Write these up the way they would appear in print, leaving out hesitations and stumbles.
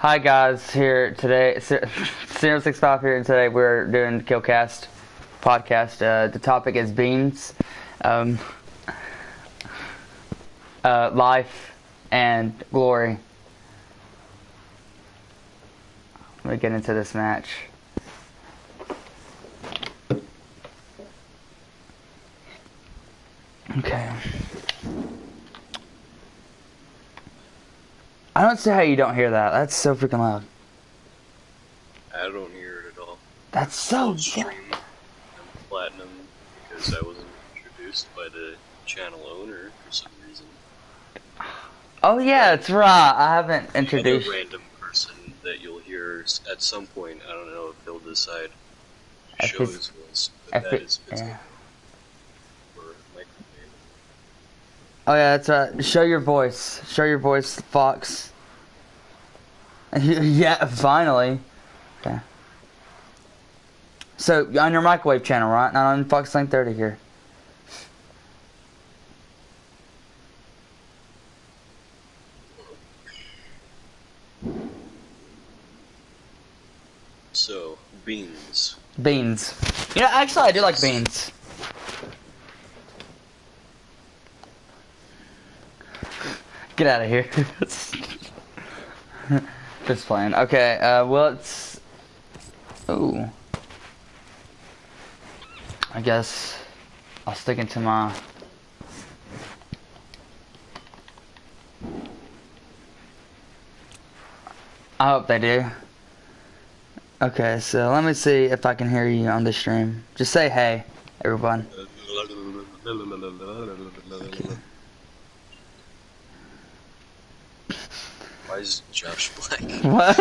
Hi guys, here today, 065 here, and today we're doing Killcast podcast. The topic is beans, life, and glory. Let me get into this match. Okay. I don't see how you don't hear that. That's so freaking loud. I don't hear it at all. That's so stream. I'm platinum because I wasn't introduced by the channel owner for some reason. Oh yeah, that's right. I haven't introduced. Another random person that you'll hear at some point. I don't know if they'll decide to show his voice, but that is yeah. Or microphone. Oh yeah, that's right. Show your voice. Show your voice, Fox. Yeah, finally. Okay. So, on your microwave channel, right? Not on Fox Link 30 here. So, beans. Beans. You know, actually, I do like beans. Get out of here. Just playing. Okay, well, it's... Ooh. I guess I'll stick into my... I hope they do. Okay, so let me see if I can hear you on the stream. Just say hey, everyone. Okay. Why is Josh black? What?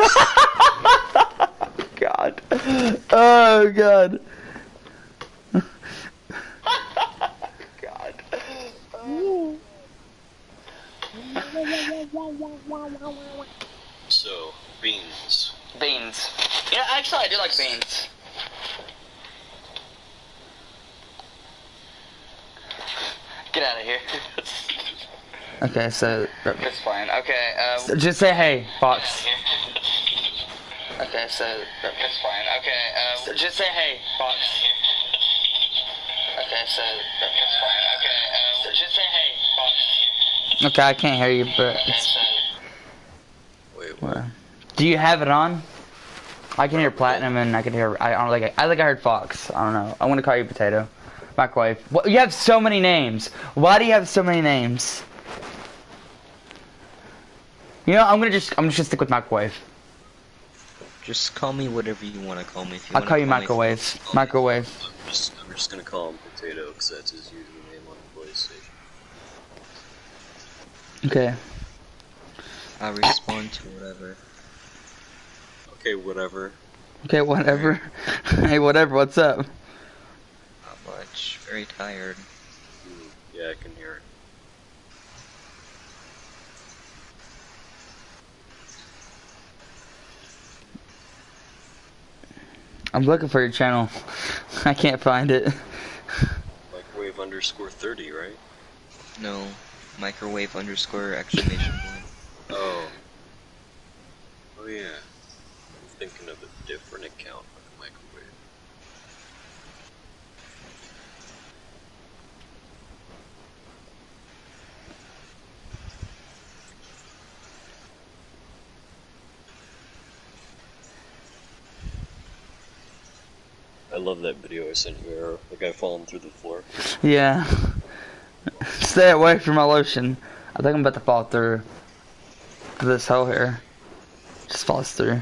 God. Oh, God. God. So, beans. Beans. Yeah, actually, I do like beans. Get out of here. Okay, so... It's fine. Okay, so just say hey, Fox. Okay, so... It's fine. Okay, so just say hey, Fox. Okay, so... It's fine. Okay, so just say hey, Fox. Okay, I can't hear you, but... It's... Wait, what? Do you have it on? I can hear Platinum and I can hear... I think I heard Fox. I don't know. I want to call you Potato. Microwave. What, you have so many names. Why do you have so many names? You know, I'm just gonna stick with Microwave. Just call me whatever you want to call me. If you I'll call you Microwave. Microwave. I'm just gonna call him Potato because that's his username on PlayStation. Okay. I'll respond to whatever. Okay, whatever. Okay, whatever. Hey, whatever. What's up? Not much. Very tired. Yeah, I can hear it. I'm looking for your channel. I can't find it. Microwave _30, right? No. Microwave _ exclamation point. Oh. Oh yeah. I'm thinking of a different account for the microwave. I love that video I sent you, Arrow. The guy falling through the floor. Yeah. Stay away from my lotion. I think I'm about to fall through this hole here. Just falls through.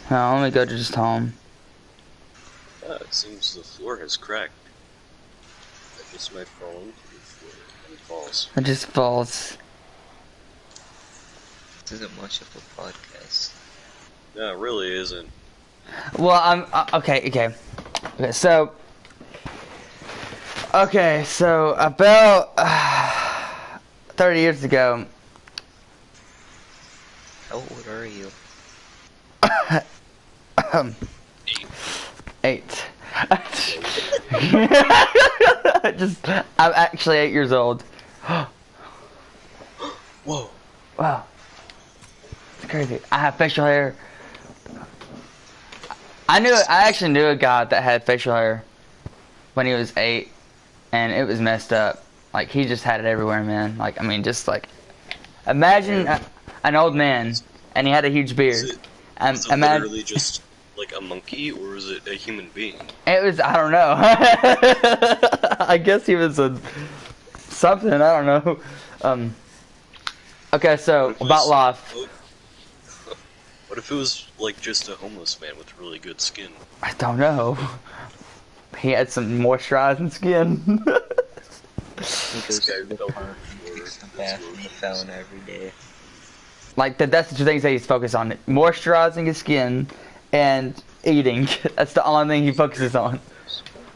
Now, let me go to just home. Ah, it seems the floor has cracked. I just might fall into the floor and it falls. It just falls. This isn't much of a podcast. No, it really isn't. Well, I'm okay, so about 30 years ago. How old are you? 8. I'm actually 8 years old. Whoa. Wow. It's crazy. I have facial hair. I actually knew a guy that had facial hair when he was 8, and it was messed up. Like, he just had it everywhere, man. Like, I mean, just like, imagine an old man, and he had a huge beard. Was it literally just like a monkey, or was it a human being? It was, I don't know. I guess he was a something, I don't know. Okay, so about life. What if it was like just a homeless man with really good skin? I don't know. He had some moisturizing skin. This guy fell hard He fell in every day. Like that's the two things that he's focused on: moisturizing his skin and eating. That's the only thing he focuses on.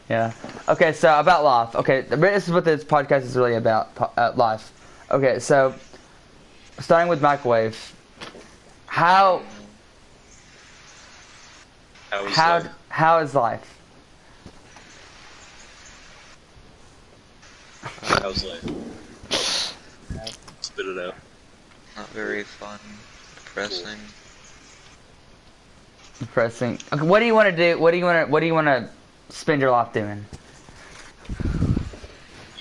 Yeah. Okay, so about life. Okay, this is what this podcast is really about. Life. Okay, so starting with microwave. How is life? How's life? Spit it out. Not very fun. Depressing. Depressing. Okay, what do you want to do? What do you want to spend your life doing?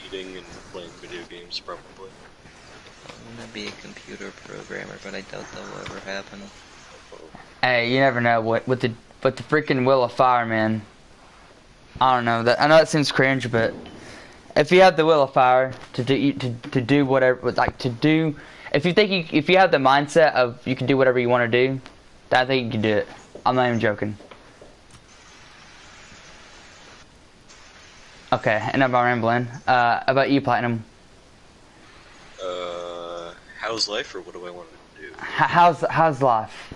Eating and playing video games, probably. I want to be a computer programmer, but I doubt that will ever happen. Hey, you never know what with the freaking Wheel of Fire, man. I don't know that. I know it seems cringe, but if you have the Wheel of Fire to do whatever, like to do, if you have the mindset of you can do whatever you want to do, I think you can do it. I'm not even joking. Okay, enough about rambling. About you, Platinum. How's life, or what do I want to do? How's life?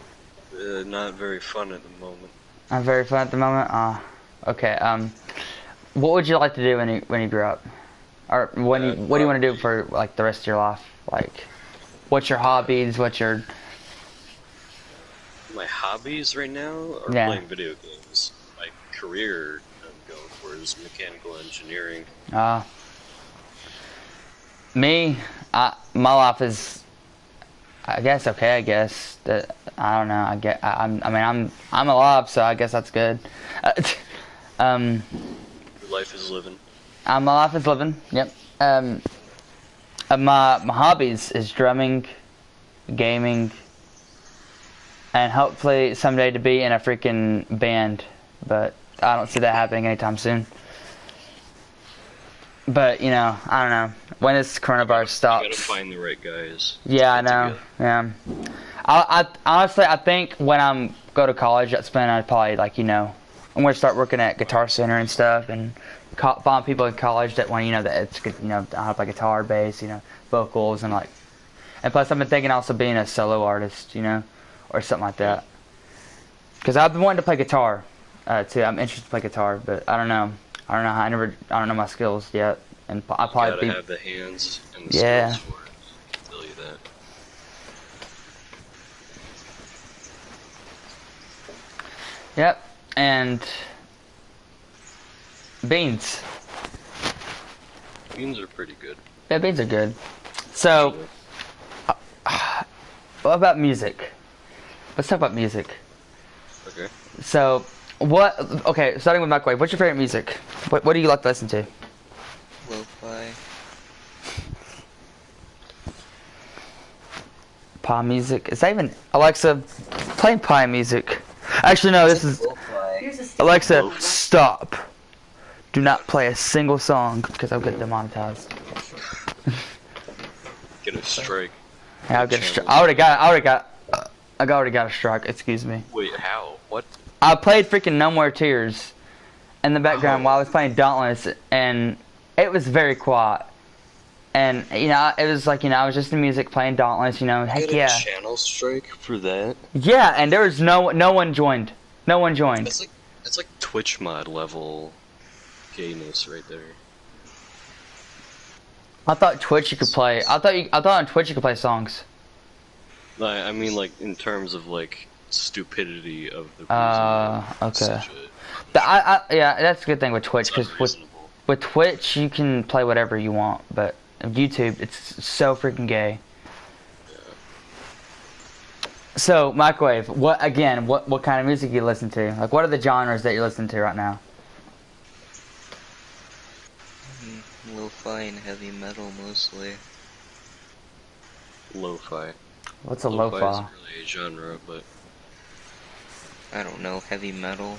Not very fun at the moment. Not very fun at the moment. Okay. What would you like to do when you grow up, or what do you want to do for like the rest of your life? Like, what's your hobbies? What's your my hobbies right now are playing video games. My career I'm going for is mechanical engineering. Me, my life is, I guess, okay. I guess that I don't know. I'm alive, so I guess that's good. Your life is living. My life is living. Yep. My hobbies is drumming, gaming, and hopefully someday to be in a freaking band. But I don't see that happening anytime soon. But you know, I don't know when this coronavirus stops. You gotta find the right guys. Yeah, I know. Yeah. I honestly, I think when I'm go to college, that's when I'd probably I'm gonna start working at Guitar Center and stuff, and find people in college that want that it's good. I have like guitar, bass, vocals, and plus I've been thinking also being a solo artist, or something like that. Because I've been wanting to play guitar, too. I'm interested to play guitar, but I don't know. I don't know my skills yet, and I probably have the hands and the skills for it. I'll tell you that. Yep, and beans. Beans are pretty good. Yeah, beans are good. So, what about music? Let's talk about music. Okay. So, starting with microwave, what's your favorite music? What do you like to listen to? Lo-fi. Pie music? Is that even Alexa? Play pie music. Actually, no. This is Alexa. Stop. Do not play a single song because I'll get demonetized. Get a strike. Yeah, I'll get a strike. I already got a strike. Excuse me. Wait, how? What? I played freaking No More Tears in the background while I was playing Dauntless, and it was very quiet. And it was I was just in music playing Dauntless. Heck yeah. A channel strike for that? Yeah, and there was no one joined. No one joined. That's like Twitch mod level gayness right there. I thought Twitch you could play. I thought on Twitch you could play songs. I mean, in terms of stupidity of the okay. Yeah, that's a good thing with Twitch, because with Twitch you can play whatever you want, but YouTube it's so freaking gay. So, Microwave, what kind of music you listen to? Like, what are the genres that you're listening to right now? Lo-fi and heavy metal mostly. Lo-fi. What's a Lo-fi lo-fi? isn't really a genre, but I don't know, heavy metal.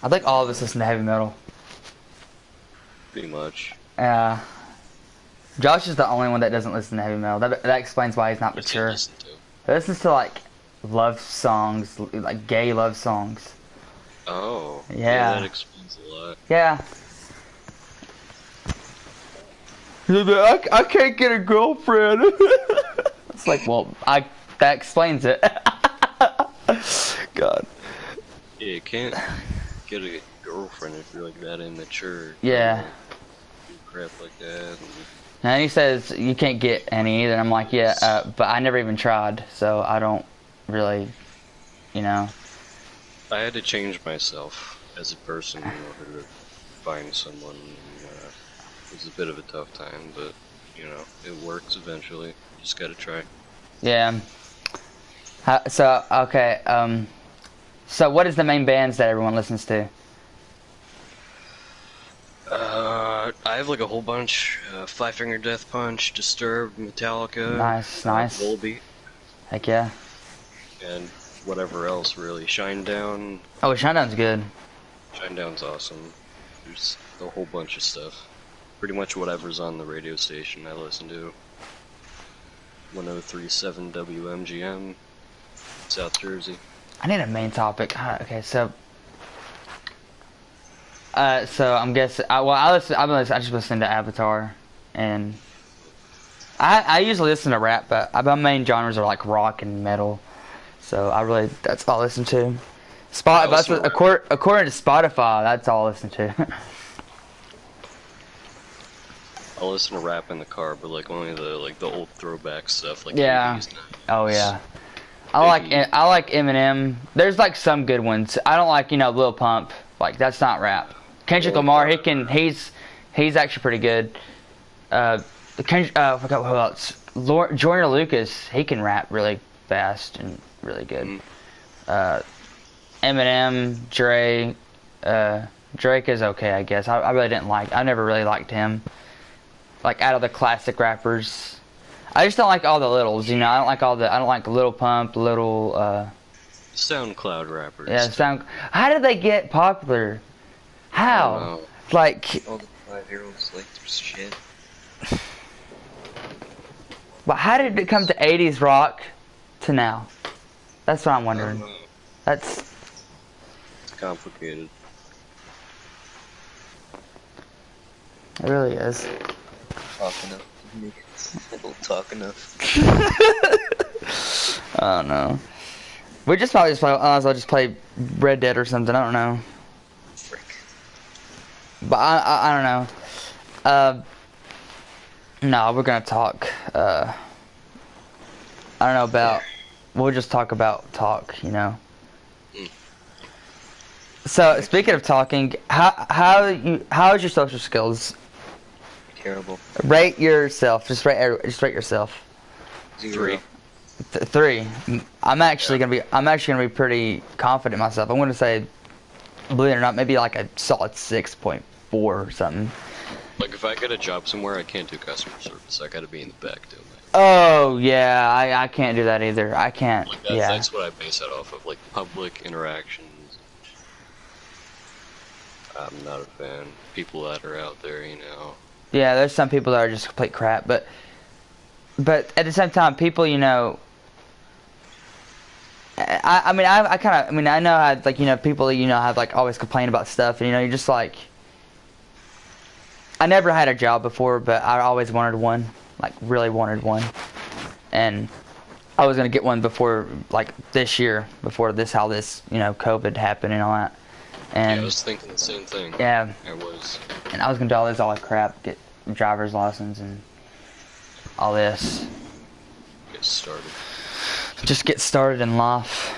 I think all of us listen to heavy metal. pretty much. Josh is the only one that doesn't listen to heavy metal. That explains why he's not What's he mature. listen to? He listens to like love songs, like gay love songs. Oh. Yeah. That explains a lot. Yeah. I can't get a girlfriend. It's like, well, that explains it. God. Yeah, you can't get a girlfriend if you're like that immature. Yeah. Do crap like that. And he says you can't get any either. And I'm like, yeah, but I never even tried, so I don't really, you know. I had to change myself as a person in order to find someone. It was a bit of a tough time, but you know, it works eventually. Just gotta try. Yeah. So okay. So what is the main bands that everyone listens to? I have like a whole bunch. Five Finger Death Punch, Disturbed, Metallica. Nice. Volbeat. Heck yeah. And whatever else really. Shinedown. Oh, Shinedown's good. Shinedown's awesome. There's a whole bunch of stuff. Pretty much whatever's on the radio station I listen to. 103.7 WMGM, South Jersey. I need a main topic. Okay, so I'm guessing. I just listen to Avatar, and I usually listen to rap, but my main genres are like rock and metal. So that's all I listen to. According to Spotify, that's all I listen to. I'll listen to rap in the car, but like only the old throwback stuff, like Yeah. 80s, 90s. Oh yeah. I like Eminem. There's like some good ones. I don't like Lil Pump. Like that's not rap. Kendrick Lamar, he's actually pretty good. I forgot who else. Joyner Lucas, he can rap really fast and really good. Eminem, Drake is okay, I guess. I never really liked him. Like out of the classic rappers, I just don't like all the littles. I don't like Lil Pump, SoundCloud rappers. Yeah, How did they get popular? How? Like all the 5-year-olds like their shit. But how did it come to 80s rock to now? That's what I'm wondering. It's complicated. It really is. Talk enough. I don't talk enough. I don't know. We just probably just play Red Dead or something. I don't know. Frick. But I don't know. No, we're gonna talk. I don't know about. We'll just talk about talk. So speaking of talking, how is your social skills? Terrible. Rate yourself. Just rate yourself. 0. 3. I'm actually gonna be pretty confident in myself. I'm gonna say, believe it or not, maybe like a solid 6.4 or something. Like if I get a job somewhere, I can't do customer service. I gotta be in the back doing that. Oh yeah, I can't do that either. I can't. Like Yeah. That's what I base that off of, like public interactions. I'm not a fan. People that are out there, Yeah, there's some people that are just complete crap, but at the same time, people, I know how people, have like always complain about stuff, and you're just like, I never had a job before, but I always wanted one, like really wanted one, and I was gonna get one before like this year, before how this COVID happened and all that. And yeah, I was thinking the same thing. Yeah. I was. And I was gonna do all that crap, get driver's license and all this. Get started. Just get started in life.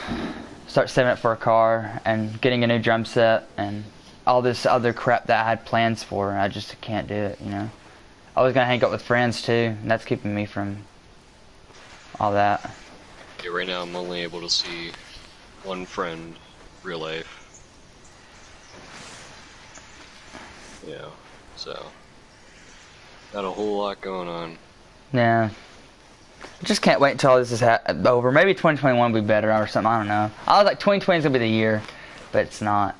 Start saving up for a car and getting a new drum set and all this other crap that I had plans for, and I just can't do it. I was gonna hang out with friends too, and that's keeping me from all that. Yeah, right now I'm only able to see one friend, real life. Yeah, so not a whole lot going on. Yeah. Just can't wait until this is over. Maybe 2021 will be better or something. I don't know. I was like 2020 is gonna be the year, but it's not.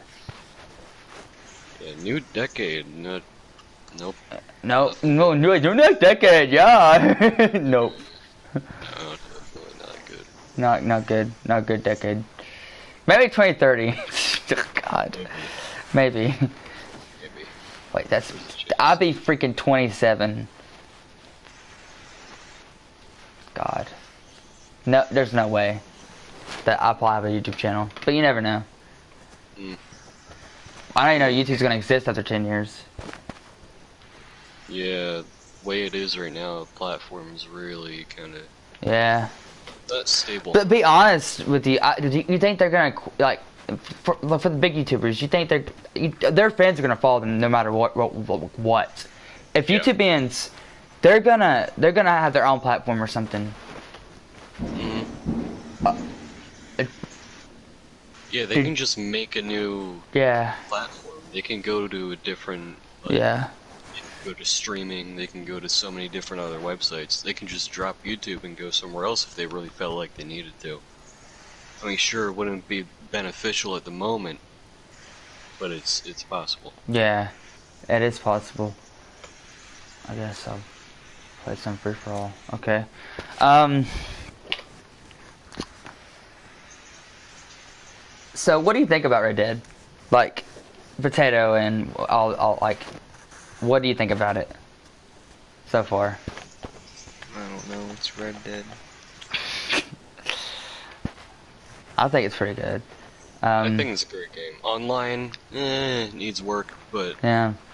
Yeah, new decade. Nope. No, new decade. Yeah. Nope. No, definitely not good. Not good. Not good decade. Maybe 2030. God. Maybe. Wait, that's. I'll be freaking 27. God. No, there's no way that I'll probably have a YouTube channel. But you never know. I don't even know YouTube's gonna exist after 10 years. Yeah, the way it is right now, the platform's really kind of... Yeah. Not stable. But be honest with you, you think they're gonna, like, for the big YouTubers, you think their fans are gonna follow them no matter what. If YouTube ends, they're gonna have their own platform or something. Yeah, they can just make a new platform. They can go to a different... Like, they can go to streaming, they can go to so many different other websites. They can just drop YouTube and go somewhere else if they really felt like they needed to. I mean, sure, it wouldn't be beneficial at the moment, but it's possible. Yeah, it is possible. I guess I'll play some free-for-all. Okay. So what do you think about Red Dead? Like, Potato and all like, what do you think about it so far? I don't know, it's Red Dead. I think it's pretty good. I think it's a great game. Online, needs work, but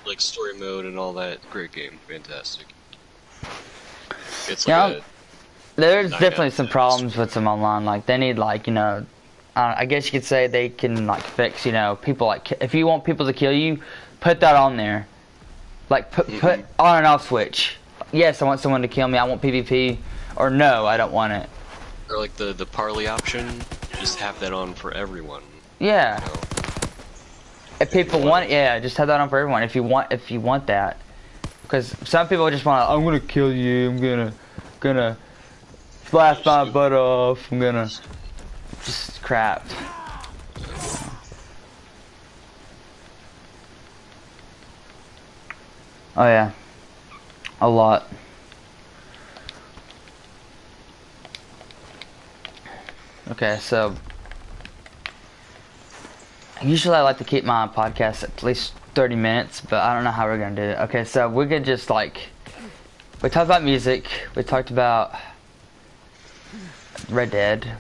like story mode and all that, great game, fantastic. It's like there's definitely some problems with some online. Like they need, like, you know, I guess you could say they can like fix, you know, people like, if you want people to kill you, put that on there. Like put on and off switch. Yes, I want someone to kill me. I want PvP, or no, I don't want it. Or like the parley option, just have that on for everyone. Yeah. You know? If people want it, just have that on for everyone. If you want that, because some people just want, I'm gonna kill you. I'm gonna blast my butt off. I'm gonna just crap. Oh yeah, a lot. Okay, so usually I like to keep my podcast at least 30 minutes, but I don't know how we're gonna do it. Okay, so we could just, like, we talked about music, we talked about Red Dead,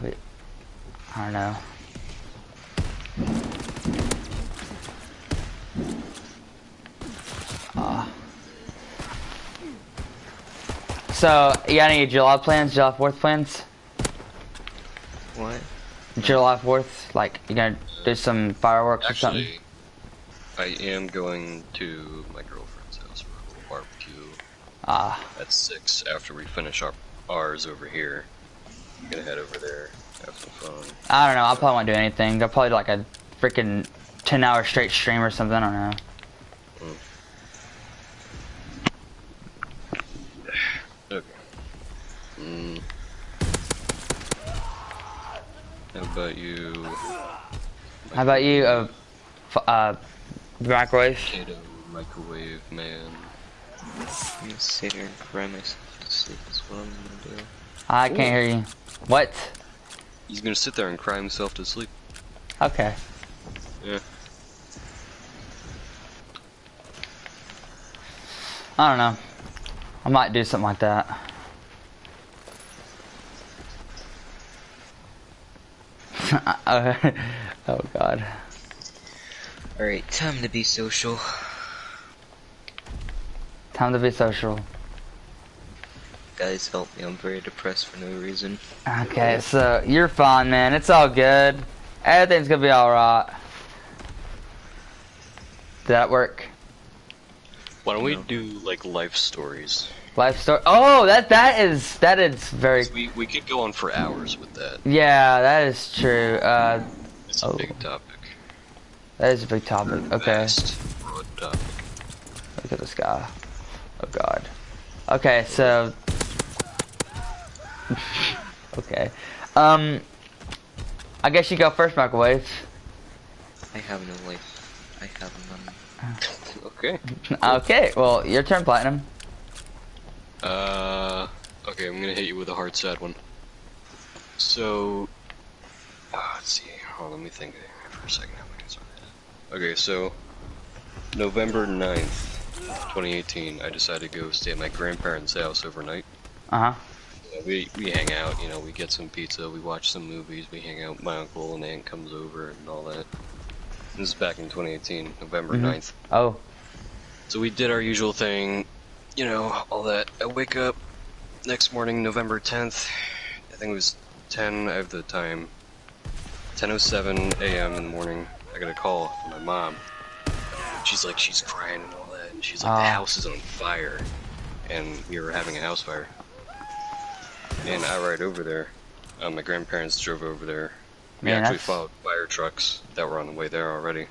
I don't know. So, you got any July plans, July 4th plans? What? July 4th? Like, you gonna do some fireworks or something? I am going to my girlfriend's house for a little barbecue. At 6 after we finish ours over here. I'm gonna head over there, have some fun. I don't know, I probably won't do anything. I'll probably do like a freaking 10-hour straight stream or something, I don't know. Okay. How about you? How about you, microwave? Potato microwave man. I'm gonna sit here and cry myself to sleep is what I'm gonna do. I can't hear you. What? He's gonna sit there and cry himself to sleep. Okay. Yeah. I don't know. I might do something like that. Oh god. Alright, time to be social. Time to be social. Guys, help me, I'm very depressed for no reason. Okay, so you're fine, man. It's all good. Everything's gonna be alright. Did that work? Why don't we do like life stories? Life story. Oh, that is very. We could go on for hours with that. Yeah, that is true. It's a big topic. That is a big topic. Okay. Vast, broad topic. Look at this guy. Oh God. Okay, so. Okay. I guess you go first, Microwave. I have no life. I have none. Okay. Okay, well, your turn, Platinum. Okay, I'm gonna hit you with a hard, sad one. So, let's see. Hold on, let me think for a second. Okay, so, November 9th, 2018, I decided to go stay at my grandparents' house overnight. Uh-huh. We hang out, you know, we get some pizza, we watch some movies, we hang out, my uncle and aunt comes over and all that. This is back in 2018, November 9th. Oh. So we did our usual thing, you know, all that. I wake up next morning, November 10th, I think it was 10, I have the time, 10:07 a.m. in the morning. I got a call from my mom. She's like, she's crying and all that, and she's like, the house is on fire. And we were having a house fire. And I ride over there. My grandparents drove over there. We actually followed fire trucks that were on the way there already.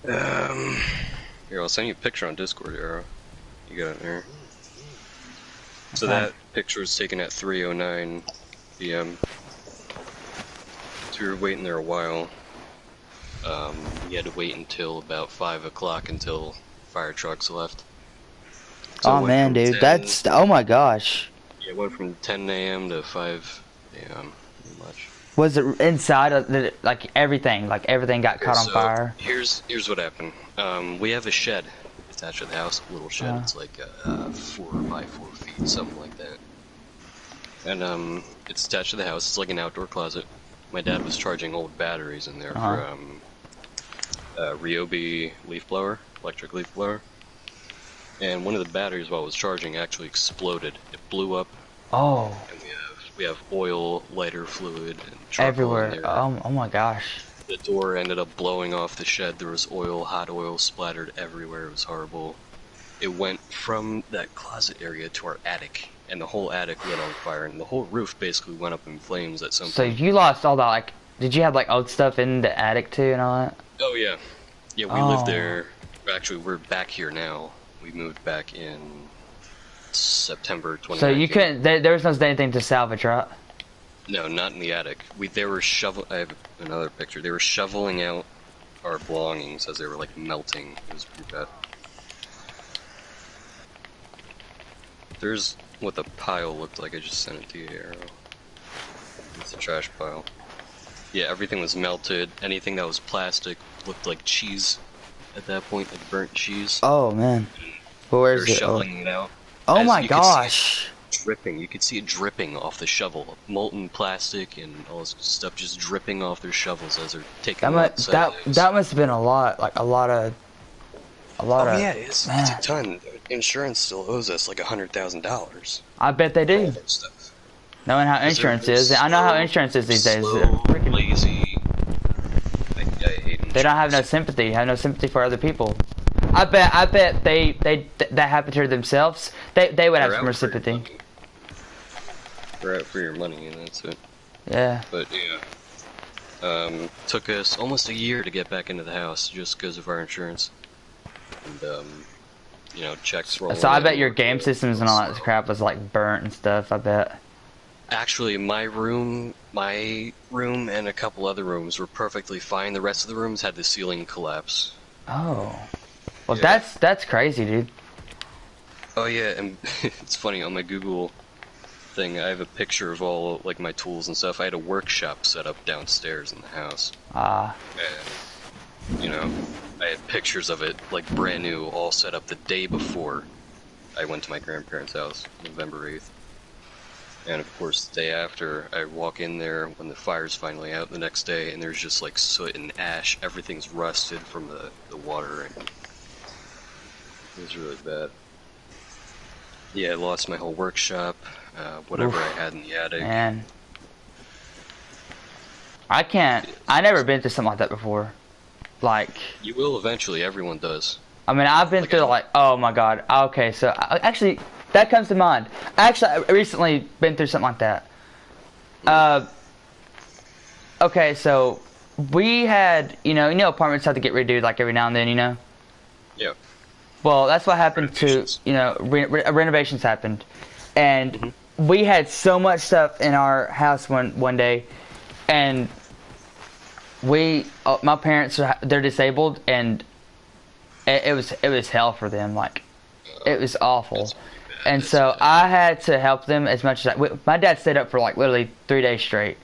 Here, I'll send you a picture on Discord, Arrow. You got it there. So that picture was taken at 3:09 p.m. So we were waiting there a while. We had to wait until about 5 o'clock until fire trucks left. So oh man, dude, that's, oh my gosh. Yeah, it went from 10 a.m. to 5 a.m. pretty much. Was it inside of the, like everything got caught on fire? Here's what happened. We have a shed attached to the house, a little shed. It's like 4 by 4 feet, something like that. And it's attached to the house. It's like an outdoor closet. My dad was charging old batteries in there for Ryobi leaf blower, electric leaf blower. And one of the batteries while it was charging actually exploded. It blew up. Oh. And we have oil, lighter fluid, and charcoal everywhere. in there. Oh my gosh. The door ended up blowing off the shed. There was oil, hot oil splattered everywhere. It was horrible. It went from that closet area to our attic, and the whole attic lit on fire, and the whole roof basically went up in flames at some point. So you lost all that, like, did you have like old stuff in the attic too and all that? Oh yeah. Yeah, we lived there. Actually, we're back here now. We moved back in September 2019. So you couldn't, there was no anything to salvage, right? No, not in the attic. They were I have another picture. They were shoveling out our belongings as they were like melting. It was pretty bad. There's what the pile looked like. I just sent it to you, Arrow. It's a trash pile. Yeah, everything was melted. Anything that was plastic looked like cheese at that point, like burnt cheese. Oh man. Well, where's it? Shoveling it out. Oh my gosh. Dripping. You could see it dripping off the shovel. Molten plastic and all this stuff just dripping off their shovels as they're taking it outside. That must have been a lot of. Yeah, it's a ton. Insurance still owes us like $100,000. I bet they do. Knowing how insurance is, I know how insurance is these days. They're freaking lazy. I hate insurance. They don't have no sympathy. Have no sympathy for other people. I bet that happened to themselves. They would have some more sympathy. They're out for your money, and that's it. Yeah. But yeah, took us almost a year to get back into the house just because of our insurance. And you know, checks rolling. So I bet your game systems and all that crap was like burnt and stuff. I bet. Actually, my room, and a couple other rooms were perfectly fine. The rest of the rooms had the ceiling collapse. Oh. Well, yeah. That's crazy, dude. Oh yeah, and it's funny, on my Google thing, I have a picture of all like my tools and stuff. I had a workshop set up downstairs in the house. And, you know, I had pictures of it, like brand new, all set up the day before I went to my grandparents' house, November 8th. And of course, the day after, I walk in there when the fire's finally out the next day, and there's just like soot and ash. Everything's rusted from the water, and it was really bad. Yeah, I lost my whole workshop, whatever I had in the attic. Man. I never been through something like that before. Like... You will eventually, everyone does. I mean, I've been through like, oh my god. Okay, so actually, that comes to mind. Actually, I recently been through something like that. Okay, so we had, you know, apartments have to get redo like every now and then, you know. Yeah. Well, that's what happened to, you know, renovations happened, and we had so much stuff in our house one day, and my parents, they're disabled, and it was hell for them. Like, it was awful. And so I had to help them as much as my dad stayed up for like literally 3 days straight,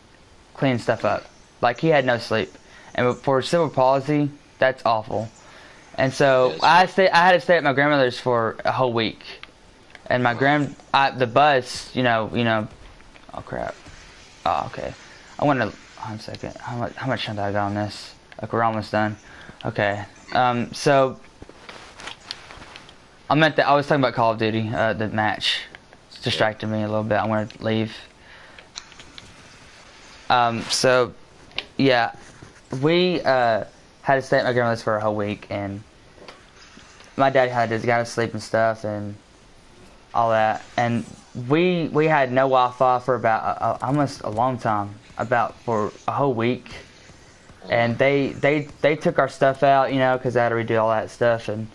cleaning stuff up. Like, he had no sleep. And for cerebral palsy, that's awful. And so I had to stay at my grandmother's for a whole week. And my the bus, you know, oh crap. Oh, okay. I want to, hold on a second. How much time did I got on this? Like, we're almost done. Okay. So I was talking about Call of Duty, the match. It's distracted me a little bit. I wanted to leave. So yeah, we had to stay at my grandmother's for a whole week, and my dad had to go to sleep and stuff and all that, and we had no Wi-Fi for about almost a long time, for a whole week, and they took our stuff out, you know, because they had to redo all that stuff, and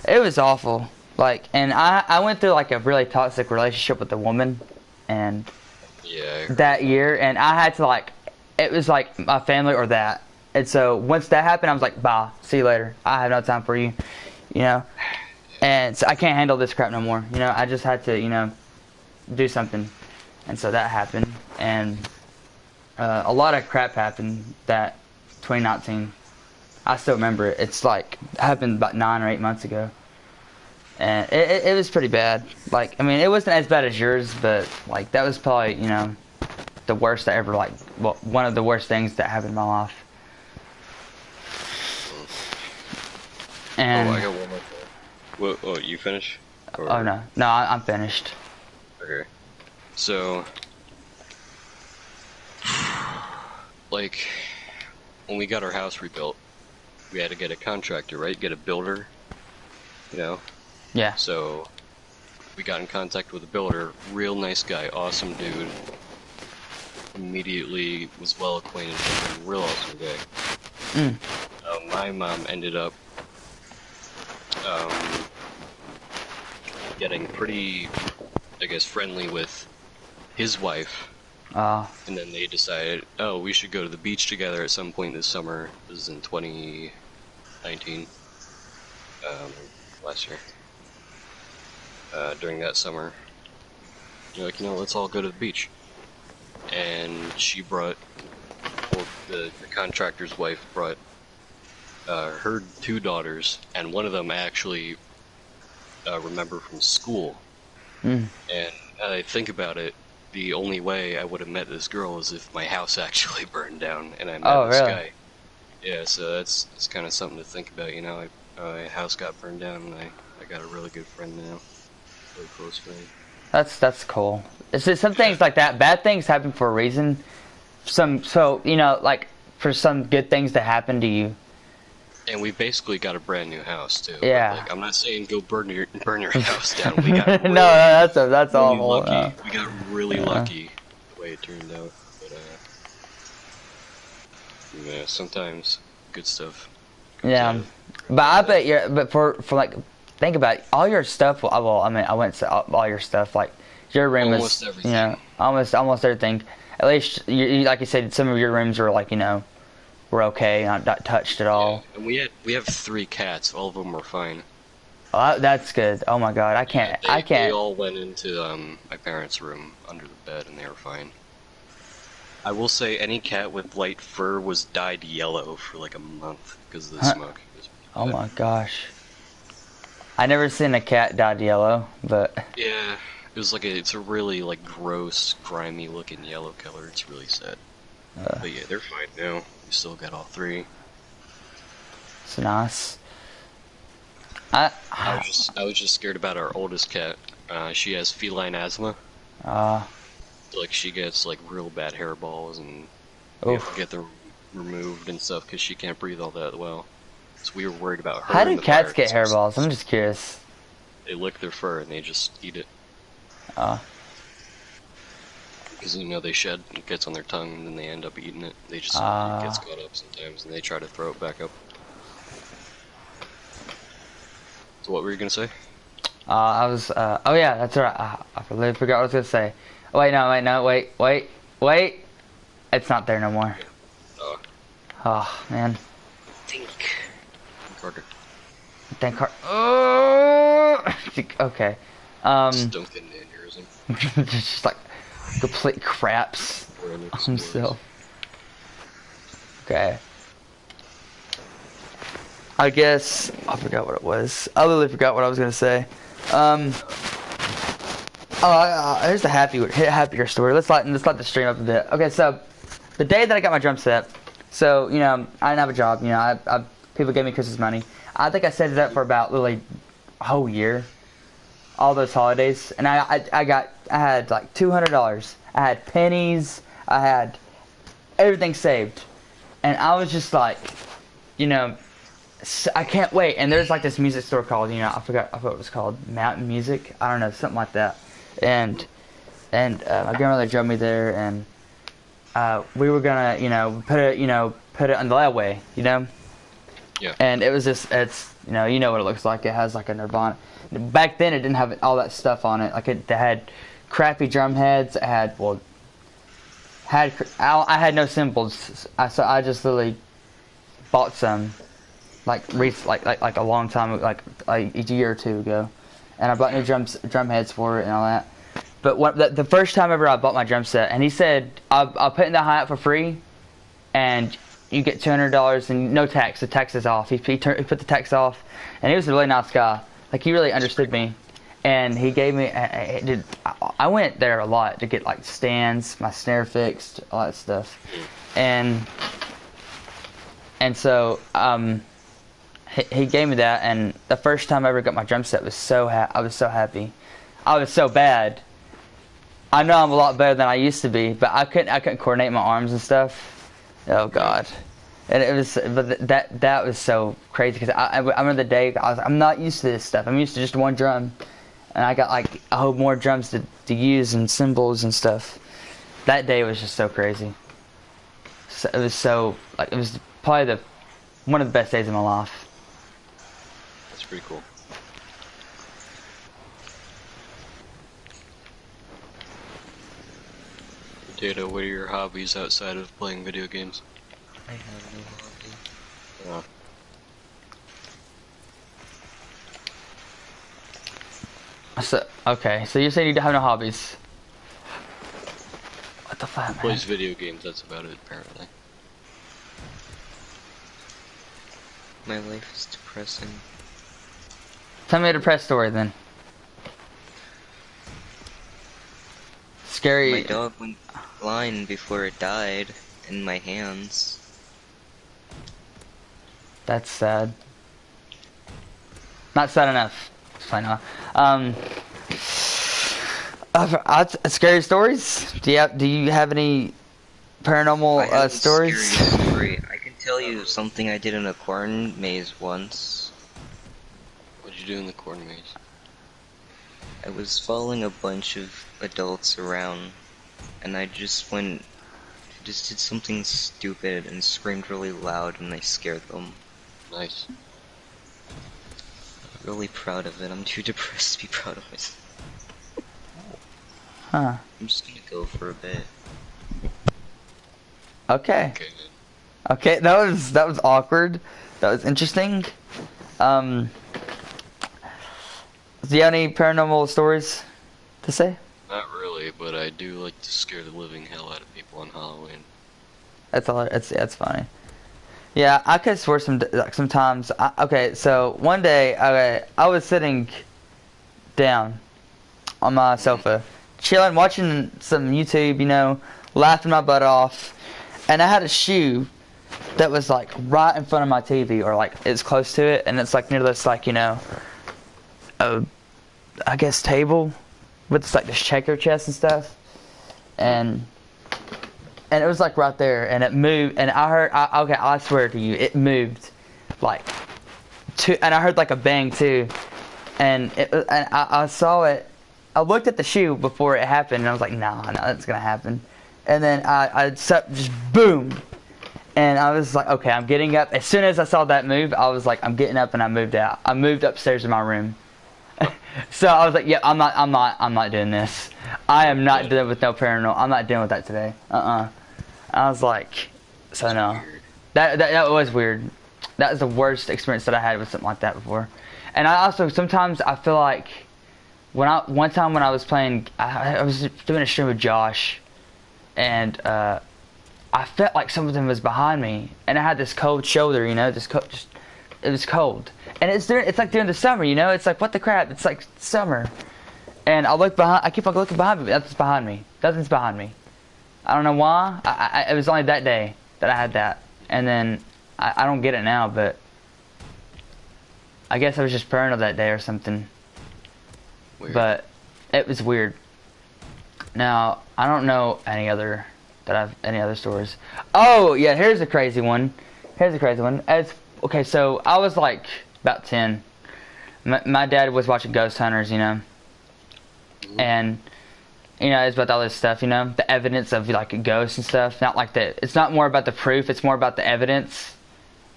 it was awful. Like, and I went through like a really toxic relationship with a woman, and that year, and I had to like, it was like my family or that. And so once that happened, I was like, bye, see you later. I have no time for you, you know. And so I can't handle this crap no more. You know, I just had to, you know, do something. And so that happened. And a lot of crap happened that 2019. I still remember it. It's like, it happened about 9 or 8 months ago. And it was pretty bad. Like, I mean, it wasn't as bad as yours, but like, that was probably, you know, the worst I ever, like, well, one of the worst things that happened in my life. And I got one more thing. Well, you finish? Or... Oh, no, I'm finished. Okay. So, like, when we got our house rebuilt, we had to get a contractor, right? Get a builder, you know? Yeah. So, we got in contact with a builder, real nice guy, awesome dude. Immediately was well acquainted with him, real awesome guy. My mom ended up getting pretty, I guess, friendly with his wife. And then they decided, oh, we should go to the beach together at some point this summer. This is in 2019, last year. During that summer, you're like, you know, let's all go to the beach. And she brought, well, the contractor's wife brought her 2 daughters, and one of them I actually remember from school. And I think about it, the only way I would have met this girl is if my house actually burned down and I met this guy. Yeah, so that's kind of something to think about, you know. My house got burned down, and I got a really good friend now, really close friend. That's cool. It's just some things like that. Bad things happen for a reason. So you know, like, for some good things to happen to you. And we basically got a brand new house too. Yeah. But, like, I'm not saying go burn your house down. We got really, no, that's really awful. Lucky. We got really lucky the way it turned out. But yeah, sometimes good stuff. Yeah, but I bet but for like, think about it, all your stuff. Well, I mean, I wouldn't say all your stuff. Like, your room almost is, everything. you know, almost everything. At least, like you said, some of your rooms are like, you know, were okay, not touched at all. Yeah. And we have 3 cats. All of them were fine. Oh, that's good. Oh my God, I can't. They all went into my parents' room under the bed, and they were fine. I will say, any cat with light fur was dyed yellow for like a month because of the smoke. Oh my gosh. I never seen a cat dyed yellow, but yeah, it was like it's a really like gross, grimy looking yellow color. It's really sad. But yeah, they're fine now. We still got all 3. It's nice. I was just scared about our oldest cat. She has feline asthma. Like, she gets like real bad hairballs, and we have to get them removed and stuff because she can't breathe all that well. So we were worried about How hurting do the cats fire. get hairballs? I'm just curious. They lick their fur and they just eat it. Because, you know, they shed, it gets on their tongue, and then they end up eating it. They just, it gets caught up sometimes, and they try to throw it back up. So what were you gonna say? I was, oh yeah, that's right. I really forgot what I was gonna say. Oh, wait. It's not there no more. Oh, man. Think. Carter. Thank Carter. Oh! Okay. Just don't get an aneurysm. Just like complete craps on himself. Okay. I guess I forgot what it was. I literally forgot what I was gonna say. Here's a happier story. Let's lighten the stream up a bit. Okay, so the day that I got my drum set, so you know I didn't have a job. You know, people gave me Christmas money. I think I saved it up for about literally a whole year, all those holidays, and I had like $200. I had pennies. I had everything saved, and I was just like, you know, I can't wait. And there's like this music store called, you know, I forgot what it was called, Mountain Music. I don't know, something like that. And my grandmother drove me there, and we were gonna, you know, put it on the layaway, you know. Yeah. And it was just, you know what it looks like. It has like a Nirvana. Back then, it didn't have all that stuff on it. Like it had crappy drum heads. It had I had no cymbals. So I just literally bought some, like a long time, like a year or two ago, and I bought new drum heads for it and all that. But the first time ever I bought my drum set, and he said I'll put in the hi-hat for free, and you get $200 and no tax. The tax is off. He put the tax off, and he was a really nice guy. Like he really understood me, and he gave me. I went there a lot to get like stands, my snare fixed, all that stuff, and so he gave me that. And the first time I ever got my drum set was I was so happy. I was so bad. I know I'm a lot better than I used to be, but I couldn't coordinate my arms and stuff. Oh God. And it was, but that was so crazy because I remember the day I'm not used to this stuff. I'm used to just one drum, and I got like a whole more drums to use and cymbals and stuff. That day was just so crazy. So, it was probably one of the best days of my life. That's pretty cool. Potato, what are your hobbies outside of playing video games? I have no hobby. So you're saying you have no hobbies? What the fuck, man? Plays video games, that's about it, apparently. My life is depressing. Tell me a depressed story then. Scary. My dog went blind before it died in my hands. That's sad. Not sad enough. It's fine now. Scary stories? Do you have any paranormal stories? Scary story. I can tell you something I did in a corn maze once. What'd you do in the corn maze? I was following a bunch of adults around, and I just did something stupid and screamed really loud, and I scared them. Nice. I'm really proud of it. I'm too depressed to be proud of myself. Huh. I'm just gonna go for a bit. Okay. Okay, that was awkward. That was interesting. Do you have any paranormal stories to say? Not really, but I do like to scare the living hell out of people on Halloween. That's funny. Yeah, I could swear sometimes. Okay, so one day, I was sitting down on my sofa, chilling, watching some YouTube, you know, laughing my butt off, and I had a shoe that was like right in front of my TV, or like it's close to it, and it's like near this, like, you know, I guess table with like this checker chest and stuff, and it was like right there, and it moved, and I swear to you, it moved like and I heard like a bang too, and I saw it. I looked at the shoe before it happened, and I was like, nah, that's gonna happen. And then I just boom, and I was like, okay, I'm getting up. As soon as I saw that move, I was like, I'm getting up, and I moved out. I moved upstairs to my room. So I was like, yeah, I'm not doing this. I am not dealing with no paranormal. I'm not dealing with that today. I was like, so no. That was weird. That was the worst experience that I had with something like that before. And I also, sometimes I feel like, one time when I was playing, I was doing a stream with Josh, and I felt like something was behind me, and I had this cold shoulder, you know, it was cold. And it's like during the summer, you know, it's like, what the crap, it's like summer. And I keep on looking behind me, but nothing's behind me. Nothing's behind me. I don't know why. It was only that day that I had that. And then, I don't get it now, but I guess I was just paranoid that day or something. Weird. But it was weird. Now, I don't know any other stories. Oh, yeah, here's a crazy one. Okay, so I was like about 10. My dad was watching Ghost Hunters, you know. And, you know, it's about all this stuff, you know. The evidence of, like, ghosts and stuff. Not like it's not more about the proof. It's more about the evidence.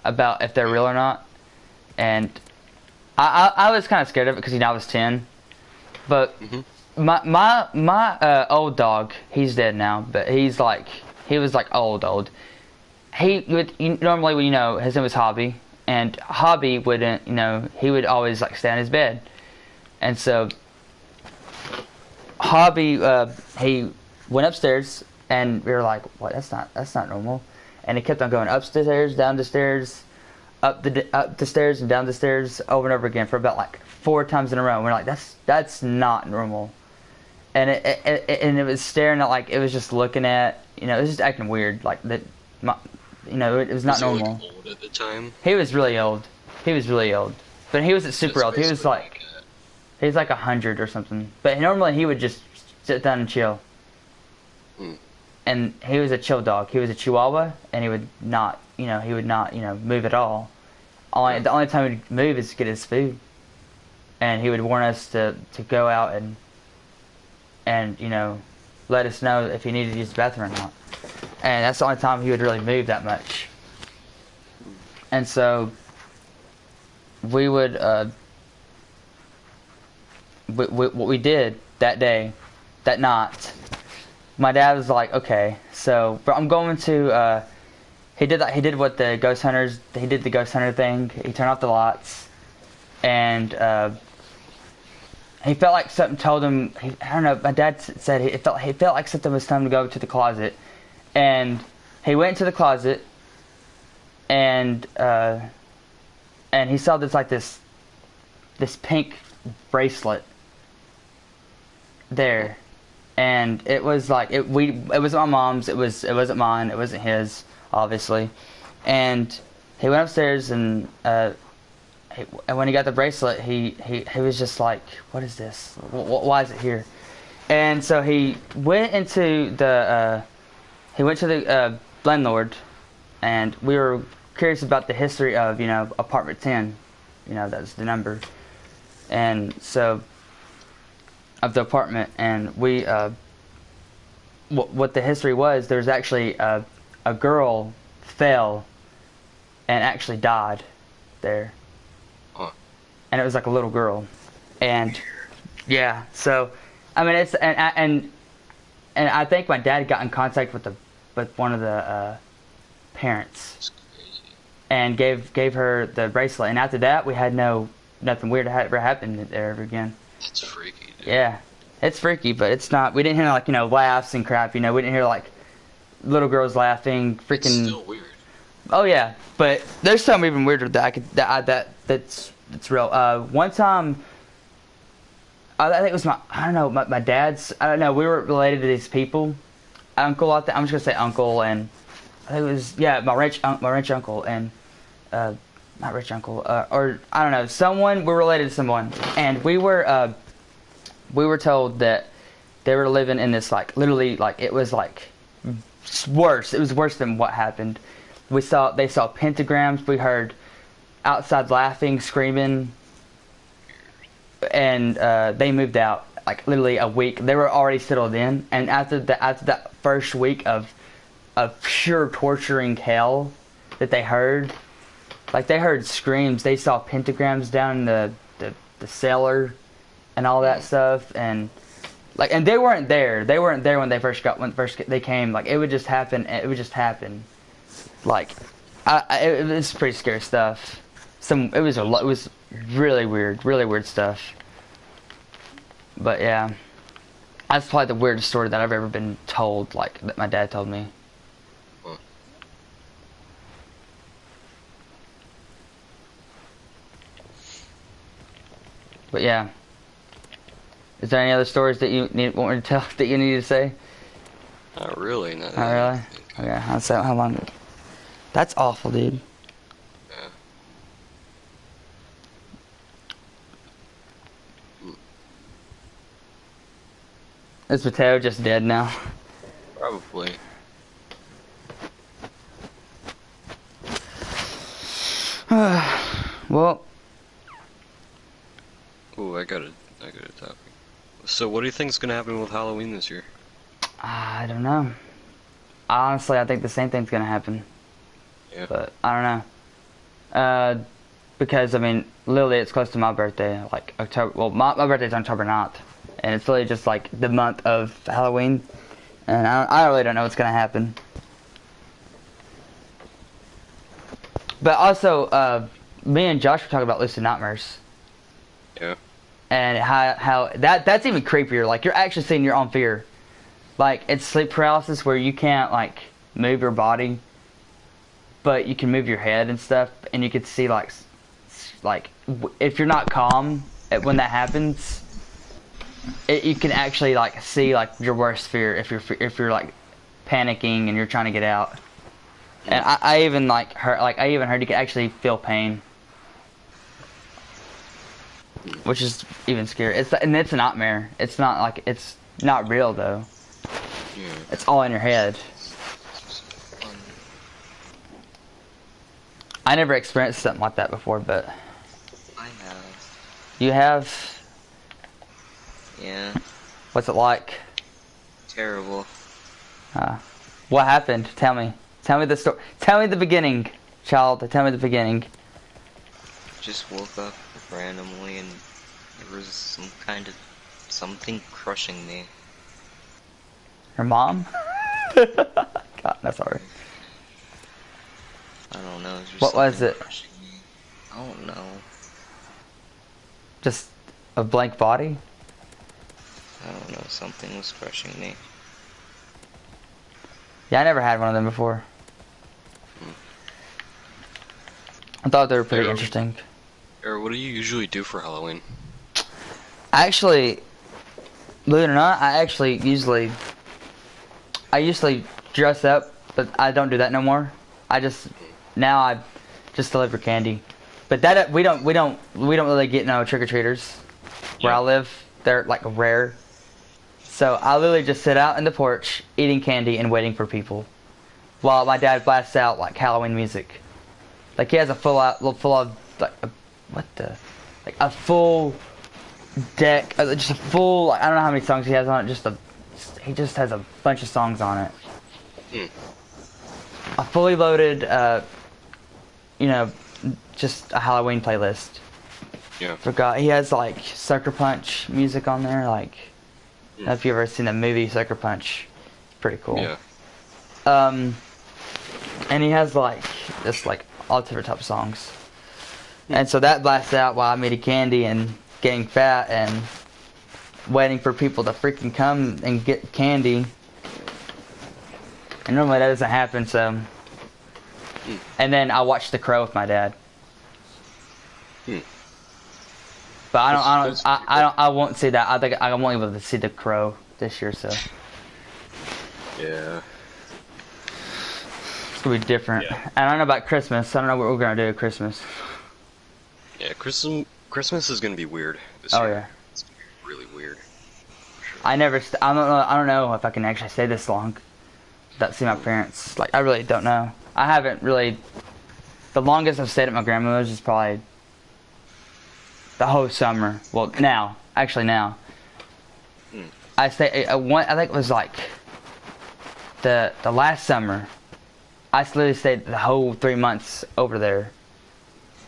About if they're real or not. And I was kind of scared of it because, you know, I was 10. But my old dog, he's dead now, but he was like old. He would normally, you know, his name was Hobby, and Hobby wouldn't, you know, he would always like stay on his bed, and so Hobby, he went upstairs, and we were like, what? That's not normal, and he kept on going upstairs, down the stairs, up the stairs and down the stairs over and over again for about like 4 times in a row. And we're like, that's not normal. And it was staring at, like, it was just looking at, you know, it was just acting weird, like that. You know, it was not normal. Was he, like, old at the time? He was really old. But he wasn't super old. He was like 100 or something. But normally he would just sit down and chill. And he was a chill dog. He was a Chihuahua, and he would not move at all. The only time he'd move is to get his food. And he would warn us to go out and you know, let us know if he needed to use the bathroom or not. And that's the only time he would really move that much. And so we would what we did that day, that night, my dad was like, okay, so I'm going to he did what the ghost hunters, he did the ghost hunter thing. He turned off the lights, and he felt like something told him. I don't know. My dad said he felt like something was telling him to go to the closet, and he went into the closet, and he saw this pink bracelet there, and it was like it was my mom's. It wasn't mine. It wasn't his, obviously, and he went upstairs and. And when he got the bracelet, he was just like, what is this? Why is it here? And so he went into the landlord, and we were curious about the history of, you know, apartment 10, you know, that's the number, and so of the apartment, and we what the history was, there was actually a girl fell and actually died there. And it was like a little girl, and yeah. So, I mean, it's and I think my dad got in contact with one of the parents, and gave her the bracelet. And after that, we had nothing weird ever happened there ever again. That's freaky, dude. Yeah, it's freaky, but it's not. We didn't hear, like, you know, laughs and crap. You know, we didn't hear like little girls laughing. Freaking. It's still weird. Oh yeah, but there's something even weirder that's real. One time, I think it was my dad's, I don't know, we were related to these people. Uncle, I'm just gonna say uncle, and I think it was, yeah, my rich uncle, and, not rich uncle, or, I don't know, someone, we're related to someone, and we were told that they were living in this, like, literally, like, it was, like, worse. It was worse than what happened. They saw pentagrams. We heard outside laughing, screaming, and they moved out like literally a week. They were already settled in, and after that first week of pure torturing hell that they heard, like they heard screams, they saw pentagrams down in the cellar and all that stuff, and like, and they weren't there when they first they came. Like, it would just happen. Like, it was pretty scary stuff. It was really weird stuff. But yeah, that's probably the weirdest story that I've ever been told, like, that my dad told me. But yeah, is there any other stories that you want me to tell that you need to say? Not really. Not really. Okay, I'll say how long. That's awful, dude. Yeah. Is Mateo just dead now? Probably. Well. Ooh, I got a topic. So, what do you think's gonna happen with Halloween this year? I don't know. Honestly, I think the same thing's gonna happen. Yeah. But I don't know. Because I mean, literally, it's close to my birthday. Like October. Well, my birthday's October 9th, and it's literally just like the month of Halloween, and I really don't know what's gonna happen. But also, me and Josh were talking about lucid nightmares. Yeah. And how that's even creepier. Like, you're actually seeing your own fear. Like, it's sleep paralysis where you can't, like, move your body, but you can move your head and stuff, and you can see, like if you're not calm when that happens, you can actually, like, see, like, your worst fear if you're like panicking and you're trying to get out. And I even heard you can actually feel pain, which is even scary. It's a nightmare. It's not like, it's not real though. Yeah. It's all in your head. I never experienced something like that before, but I have. You have? Yeah. What's it like? Terrible. What happened? Tell me. Tell me the story. Tell me the beginning, child. Tell me the beginning. Just woke up randomly and there was some kind of something crushing me. Your mom? God, no, sorry. I don't know. What was it? Crushing me. I don't know. Just a blank body? I don't know. Something was crushing me. Yeah, I never had one of them before. I thought they were pretty interesting. Or what do you usually do for Halloween? Actually, believe it or not, I usually dress up, but I don't do that no more. I just deliver candy. But that we don't really get no trick-or-treaters where I live. They're like rare. So I literally just sit out in the porch eating candy and waiting for people, while my dad blasts out like Halloween music. Like, he has a full deck, just a full. I don't know how many songs he has on it. He just has a bunch of songs on it. A fully loaded, just a Halloween playlist. Yeah. Forgot he has like Sucker Punch music on there. Like, I don't know if you've ever seen the movie Sucker Punch. It's pretty cool. Yeah. And he has like just like all different type of songs. And so that blasts out while I'm eating candy and getting fat and waiting for people to freaking come and get candy. And normally that doesn't happen, so. And then I watch The Crow with my dad. But I won't see that. I think I won't be able to see The Crow this year, so. Yeah. It's gonna be different. Yeah. And I don't know about Christmas. I don't know what we're gonna do at Christmas. Yeah, Christmas is gonna be weird this year. Oh yeah. It's gonna be really weird. Sure. I don't know if I can actually stay this long without seeing my parents. Like, I really don't know. I haven't really the longest I've stayed at my grandmother's is probably the whole summer. Well, now. I think it was like the last summer. I literally stayed the whole 3 months over there.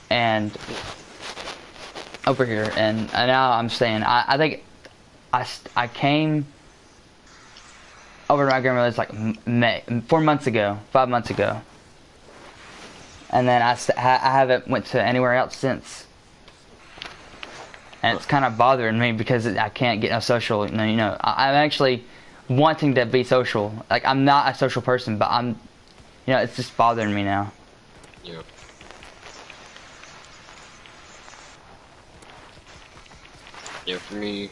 And over here. And now I'm staying. I think I came over to my grandmother's like 5 months ago. And then I haven't went to anywhere else since. And it's kind of bothering me because I can't get no social. I'm actually wanting to be social. Like, I'm not a social person, but it's just bothering me now. Yep. Yeah, for me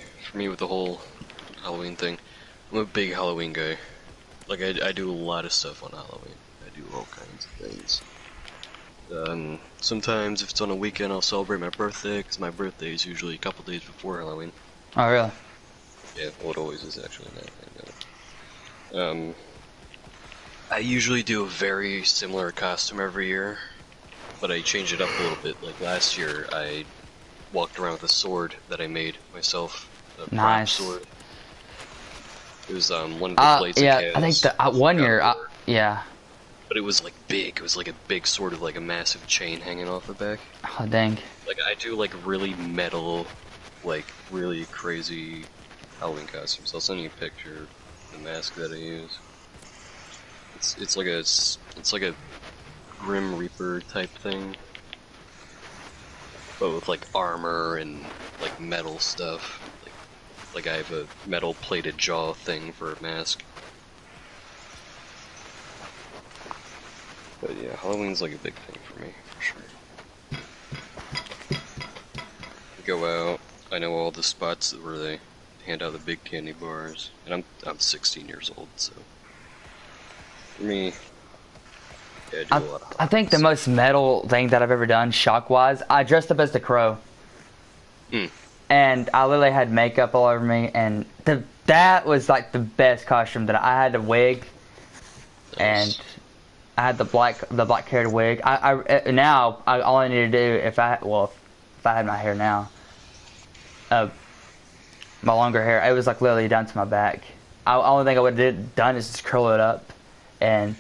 with the whole Halloween thing, I'm a big Halloween guy. Like, I do a lot of stuff on Halloween. I do all kinds of things. Sometimes if it's on a weekend, I'll celebrate my birthday, because my birthday is usually a couple days before Halloween. Oh, really? Yeah, well, it always is, actually, now. I usually do a very similar costume every year, but I change it up a little bit. Like, last year, I walked around with a sword that I made myself. A nice. Prop sword. It was, one of the blades yeah, of chaos. I think one year, yeah. But it was like big. It was like a big sword with like a massive chain hanging off the back. Oh, dang. Like, I do like really metal, like really crazy Halloween costumes. I'll send you a picture of the mask that I use. It's like a Grim Reaper type thing, but with like armor and like metal stuff. Like I have a metal plated jaw thing for a mask. But yeah, Halloween's like a big thing for me, for sure. I go out, I know all the spots where they hand out the big candy bars, and I'm 16 years old, so for me, yeah, I do a lot of I think the most metal thing that I've ever done, shock-wise, I dressed up as the Crow. And I literally had makeup all over me, and that was like the best costume that I had a wig, and I had the black haired wig. Now all I need to do if I had my hair now, my longer hair, it was like literally down to my back. Only thing I would have done is just curl it up and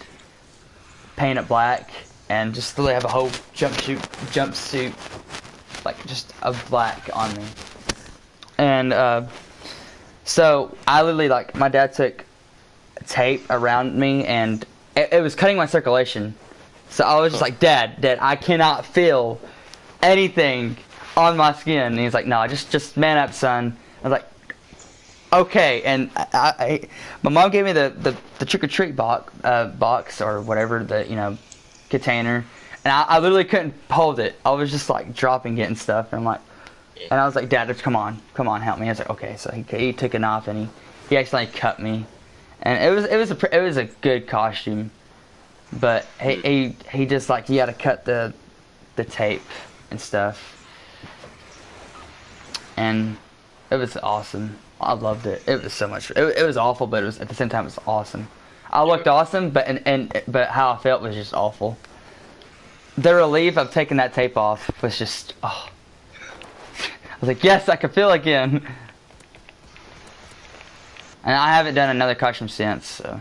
paint it black and just literally have a whole jumpsuit, like just of black on me. And so I literally, like, my dad took tape around me and it was cutting my circulation. So I was just like, Dad, I cannot feel anything on my skin. And he's like, no, just man up, son. I was like, okay. And my mom gave me the trick-or-treat box or whatever, the container. And I literally couldn't hold it. I was just like dropping it and stuff. And I'm like, and I was like, Dad, come on, help me. I was like, okay. So he took it off and he actually cut me. And it was a good costume, but he just like, he had to cut the tape and stuff, and it was awesome. I loved it. It was so much. It was awful, but it was at the same time it was awesome. I looked awesome, but but how I felt was just awful. The relief of taking that tape off was just I was like, yes, I can feel again. And I haven't done another costume since, so.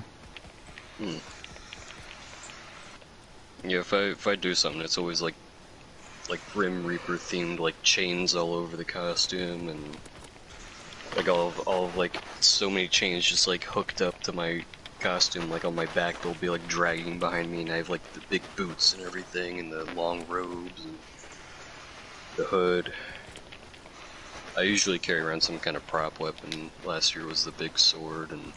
Yeah, if I do something, it's always like Grim Reaper themed, like chains all over the costume, and like all of like so many chains just like hooked up to my costume, like on my back. They'll be like dragging behind me, and I have like the big boots and everything, and the long robes and the hood. I usually carry around some kind of prop weapon. Last year was the big sword, and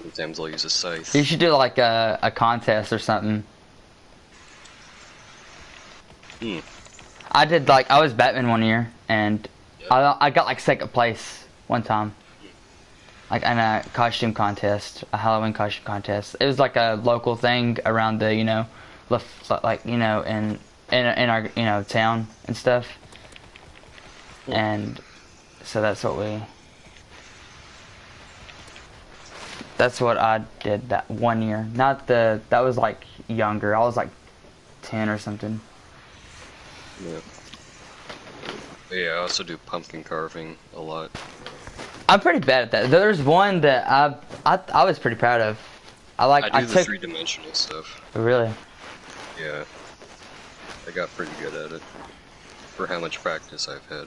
sometimes I'll use a scythe. You should do like a contest or something. I was Batman one year, and I got like second place one time. Like in a costume contest, a Halloween costume contest. It was like a local thing around the, in our, town and stuff. And so that's what I did that one year. That was like younger. I was like 10 or something. Yeah. But yeah, I also do pumpkin carving a lot. I'm pretty bad at that. There's one that I was pretty proud of. I do the three-dimensional stuff. Really? Yeah. I got pretty good at it for how much practice I've had.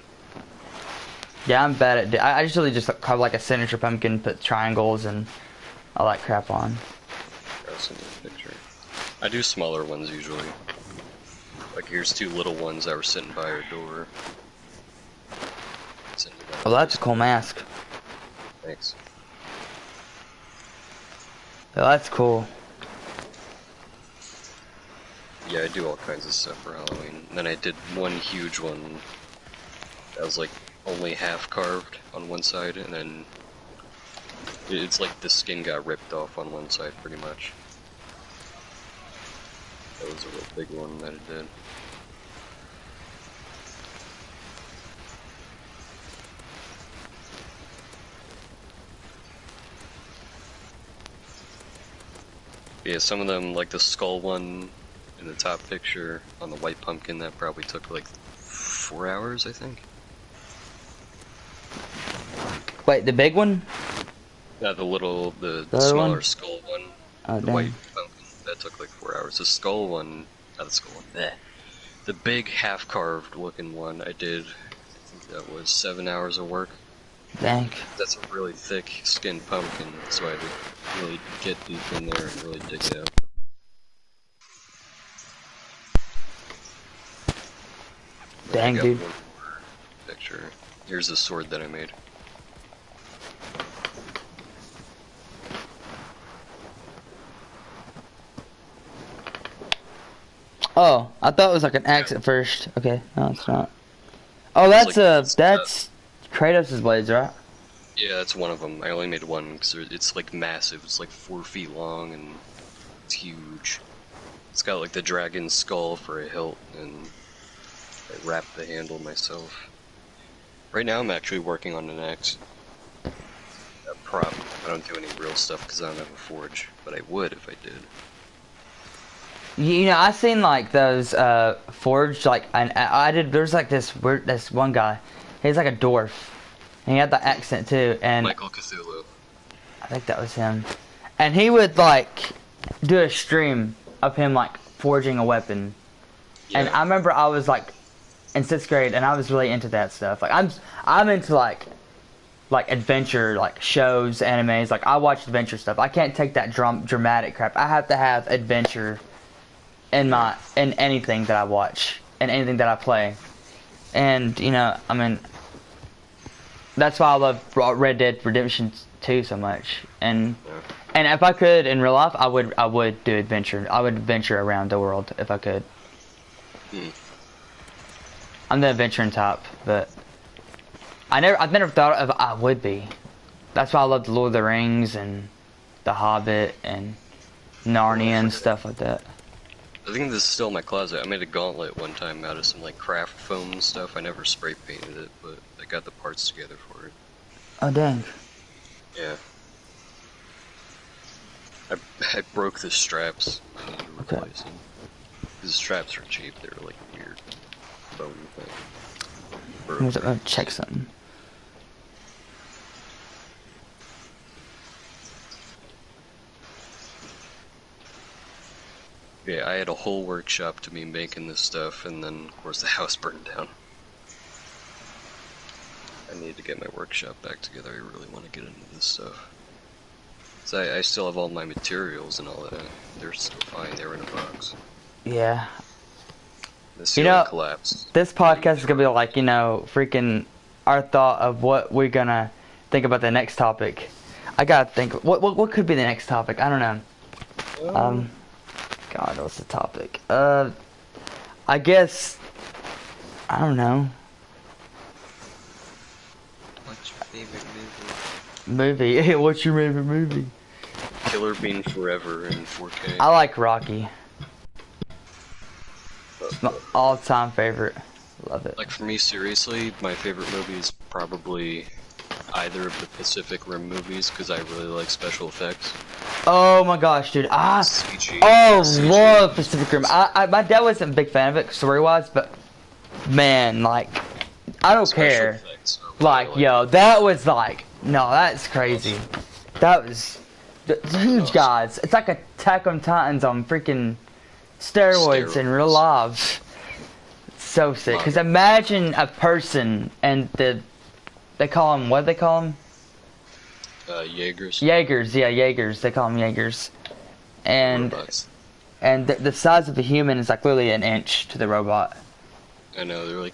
Yeah, I'm bad at it. I usually just have like a signature pumpkin, put triangles and all that crap on. I'll send you a picture. I do smaller ones usually. Like here's 2 little ones that were sitting by our door. Oh, that's a cool mask. Thanks. Oh, that's cool. Yeah, I do all kinds of stuff for Halloween. And then I did one huge one that was like only half carved on one side, and then it's like the skin got ripped off on one side pretty much. That was a real big one that it did. Yeah, some of them, like the skull one in the top picture on the white pumpkin, that probably took like 4 hours, I think. Wait, the big one? Yeah, the smaller one? Skull one. Oh, the white pumpkin, that took like 4 hours. The skull one, not the skull one, the big half-carved looking one, I think that was 7 hours of work. Dang. That's a really thick skinned pumpkin, so I had to really get deep in there and really dig it out. Dang, dude. Picture. Here's the sword that I made. Oh, I thought it was like an axe at first. Okay, no, it's not. Oh, that's that's Kratos' blades, right? Yeah, that's one of them. I only made one because it's like massive. It's like 4 feet long and it's huge. It's got like the dragon skull for a hilt, and I wrapped the handle myself. Right now I'm actually working on an axe. A prop. I don't do any real stuff because I don't have a forge, but I would if I did. You know, I seen like those forged like, and I did. There's like this one guy. He's like a dwarf, and he had the accent too. And Michael Cthulhu. I think that was him. And he would like do a stream of him like forging a weapon. Yeah. And I remember I was like in 6th grade, and I was really into that stuff. Like I'm into like adventure, like shows, animes. Like I watch adventure stuff. I can't take that dramatic crap. I have to have adventure in anything that I watch and anything that I play. And you know, I mean, that's why I love Red Dead Redemption 2 so much. And if I could in real life, I would do adventure. I would venture around the world if I could. I'm the adventuring type, but I've never thought of I would be. That's why I love the Lord of the Rings and the Hobbit and Narnia and stuff like that. I think this is still in my closet. I made a gauntlet one time out of some like craft foam stuff. I never spray painted it, but I got the parts together for it. Oh dang. Yeah. I broke the straps. I need to replace them. The straps are cheap. They're like weird foam thing. I'm gonna check something. Yeah, I had a whole workshop to be making this stuff, and then, of course, the house burned down. I need to get my workshop back together. I really want to get into this stuff. So I still have all my materials and all that. They're still fine. They were in a box. Yeah. The ceiling collapsed. This podcast is gonna be like, you know, freaking our thought of what we're gonna think about the next topic. I gotta think. What could be the next topic? I don't know. God, what's the topic? I guess, I don't know. What's your favorite movie? Movie? What's your favorite movie? Killer Bean Forever in 4K. I like Rocky. It's my all-time favorite. Love it. Like for me, seriously, my favorite movie is probably either of the Pacific Rim movies because I really like special effects. Oh my gosh, dude! CG. Love Pacific Rim. My dad wasn't a big fan of it story-wise, but man, like, I don't care. Like, yo, that was like, no, that's crazy. That was huge, guys. It's like Attack on Titans on freaking steroids in real life. It's so sick. Because imagine a person and they call them, what do they call them? Jaegers. Jaegers, yeah, Jaegers. They call them Jaegers. And the size of a human is like literally an inch to the robot. I know, they're like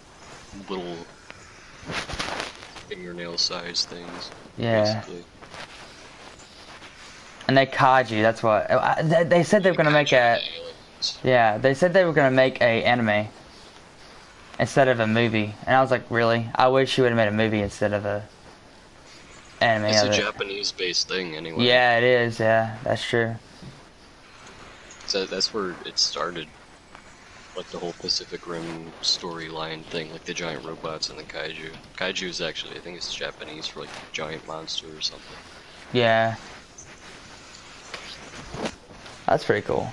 little fingernail-sized things. Yeah. Basically. And they kaiju, that's what. They said they were going to make a... Yeah, they said they were going to make a anime instead of a movie. And I was like, really? I wish you would have made a movie instead of a anime. It's a Japanese-based thing, anyway. Yeah, it is, yeah. That's true. So that's where it started. Like the whole Pacific Rim storyline thing, like the giant robots and the kaiju. Kaiju is actually, I think it's Japanese for like giant monster or something. Yeah. That's pretty cool.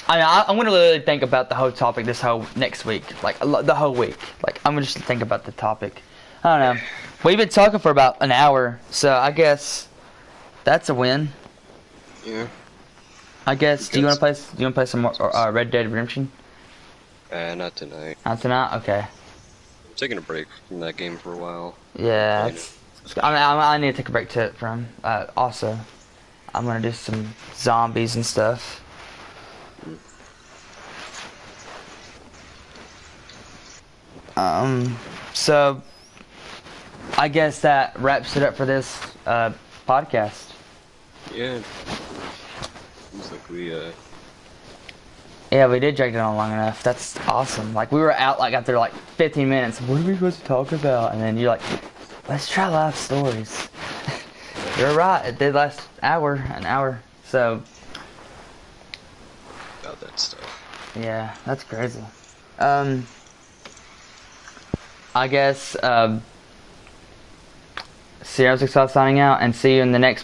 I mean, I'm gonna really think about the whole topic next week, like the whole week. Like I'm gonna just think about the topic. I don't know. We've been talking for about an hour, so I guess that's a win. Yeah. I guess. Do you want to play some more Red Dead Redemption? Not tonight. Not tonight. Okay. I'm taking a break from that game for a while. Yeah. I need to take a break from. Also, I'm gonna do some zombies and stuff. So I guess that wraps it up for this podcast. Yeah. Seems like Yeah, we did drag it on long enough. That's awesome. Like we were out like after like 15 minutes. What are we supposed to talk about? And then you're like, let's try life stories. You're right. It did last an hour. So. About that stuff. Yeah, that's crazy. I guess, Sierra 6 signing out, and see you in the next